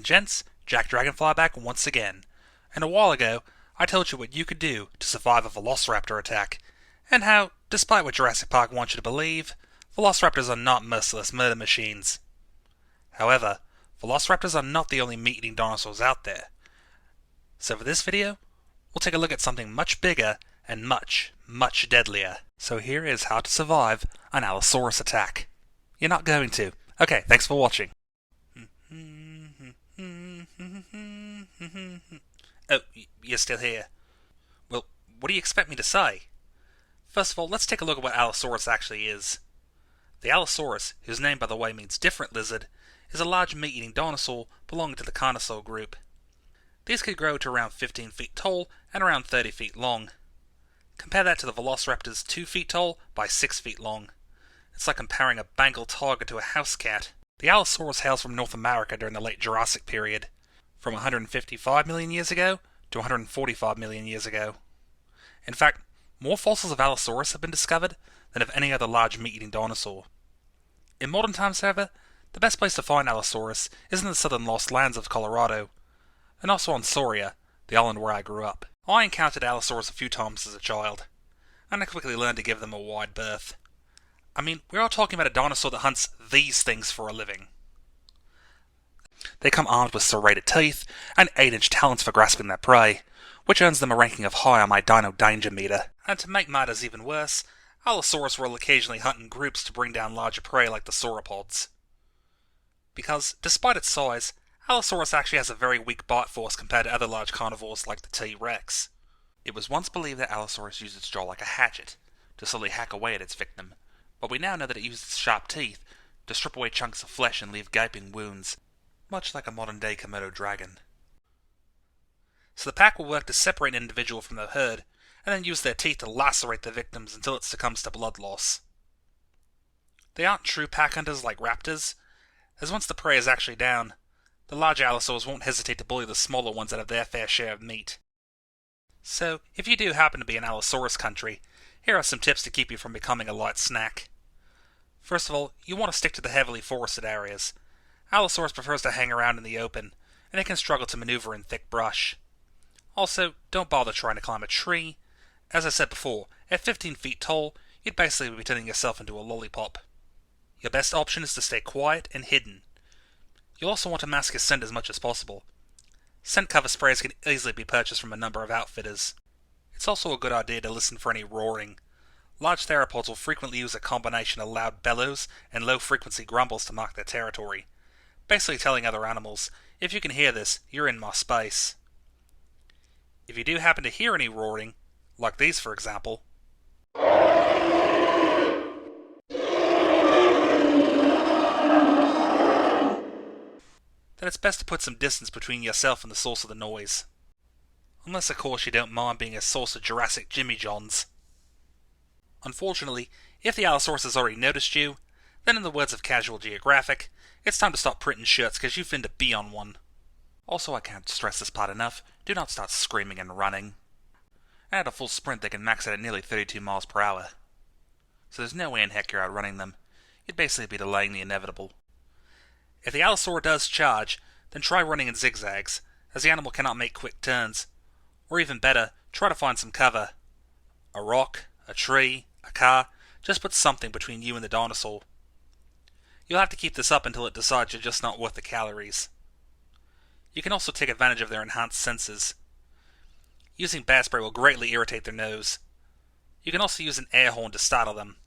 and gents, Jack Dragonfly back once again. And a while ago, I told you what you could do to survive a Velociraptor attack, and how, despite what Jurassic Park wants you to believe, Velociraptors are not merciless murder machines. However, Velociraptors are not the only meat-eating dinosaurs out there. So for this video, we'll take a look at something much bigger and much, much deadlier. So here is how to survive an Allosaurus attack. You're not going to. Okay, thanks for watching. Oh, you're still here. Well, what do you expect me to say? First of all, let's take a look at what Allosaurus actually is. The Allosaurus, whose name by the way means different lizard, is a large meat-eating dinosaur belonging to the Dinosaur group. These could grow to around 15 feet tall and around 30 feet long. Compare that to the Velociraptor's 2 feet tall by 6 feet long. It's like comparing a Bengal tiger to a house cat. The Allosaurus hails from North America during the late Jurassic period, from 155 million years ago to 145 million years ago. In fact, more fossils of Allosaurus have been discovered than of any other large meat-eating dinosaur. In modern times, however, the best place to find Allosaurus is in the southern lost lands of Colorado, and also on Sauria, the island where I grew up. I encountered Allosaurus a few times as a child, and I quickly learned to give them a wide berth. I mean, we're all talking about a dinosaur that hunts these things for a living. They come armed with serrated teeth and 8-inch talons for grasping their prey, which earns them a ranking of high on my Dino Danger meter. And to make matters even worse, Allosaurus will occasionally hunt in groups to bring down larger prey like the sauropods. Because, despite its size, Allosaurus actually has a very weak bite force compared to other large carnivores like the T-Rex. It was once believed that Allosaurus used its jaw like a hatchet to slowly hack away at its victim, but we now know that it used its sharp teeth to strip away chunks of flesh and leave gaping wounds, much like a modern-day Komodo dragon. So the pack will work to separate an individual from the herd, and then use their teeth to lacerate their victims until it succumbs to blood loss. They aren't true pack hunters like raptors, as once the prey is actually down, the larger Allosaurs won't hesitate to bully the smaller ones out of their fair share of meat. So, if you do happen to be in Allosaurus country, here are some tips to keep you from becoming a light snack. First of all, you want to stick to the heavily forested areas. Allosaurus prefers to hang around in the open, and it can struggle to maneuver in thick brush. Also, don't bother trying to climb a tree. As I said before, at 15 feet tall, you'd basically be turning yourself into a lollipop. Your best option is to stay quiet and hidden. You'll also want to mask your scent as much as possible. Scent cover sprays can easily be purchased from a number of outfitters. It's also a good idea to listen for any roaring. Large theropods will frequently use a combination of loud bellows and low-frequency grumbles to mark their territory, basically telling other animals, if you can hear this, you're in my space. If you do happen to hear any roaring, like these for example, then it's best to put some distance between yourself and the source of the noise. Unless of course you don't mind being a source of Jurassic Jimmy Johns. Unfortunately, if the Allosaurus has already noticed you, then in the words of Casual Geographic, it's time to stop printing shirts because you finna be on one. Also, I can't stress this part enough, do not start screaming and running. And at a full sprint they can max out at nearly 32 miles per hour. So there's no way in heck you're outrunning them. You'd basically be delaying the inevitable. If the Allosaur does charge, then try running in zigzags, as the animal cannot make quick turns. Or even better, try to find some cover. A rock, a tree, a car, just put something between you and the dinosaur. You'll have to keep this up until it decides you're just not worth the calories. You can also take advantage of their enhanced senses. Using bat spray will greatly irritate their nose. You can also use an air horn to startle them.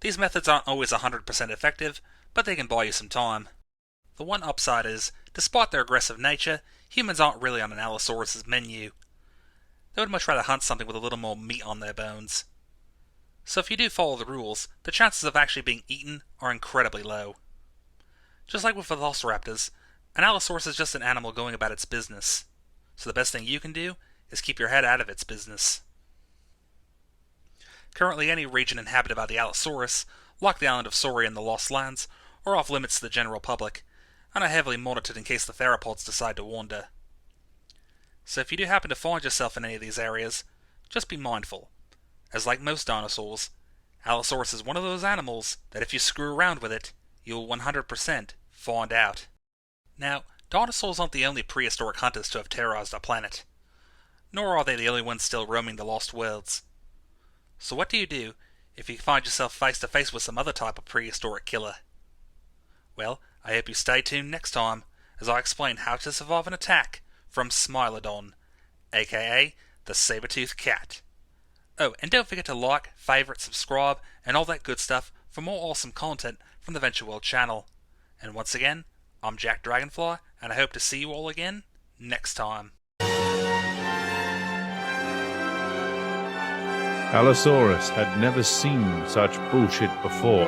These methods aren't always 100% effective, but they can buy you some time. The one upside is, despite their aggressive nature, humans aren't really on an Allosaurus' menu. They would much rather hunt something with a little more meat on their bones. So if you do follow the rules, the chances of actually being eaten are incredibly low. Just like with Velociraptors, an Allosaurus is just an animal going about its business. So the best thing you can do is keep your head out of its business. Currently any region inhabited by the Allosaurus, like the island of Sauria and the Lost Lands, are off limits to the general public, and are heavily monitored in case the theropods decide to wander. So if you do happen to find yourself in any of these areas, just be mindful, as like most dinosaurs, Allosaurus is one of those animals that if you screw around with it, you'll 100% find out. Now, Dinosaurs aren't the only prehistoric hunters to have terrorized our planet. Nor are they the only ones still roaming the lost worlds. So what do you do if you find yourself face to face with some other type of prehistoric killer? Well, I hope you stay tuned next time as I explain how to survive an attack from Smilodon, aka the saber-toothed cat. Oh, and don't forget to like, favourite, subscribe, and all that good stuff for more awesome content from the VentureWorld channel. And once again, I'm Jack Dragonfly, and I hope to see you all again next time. Allosaurus had never seen such bullshit before.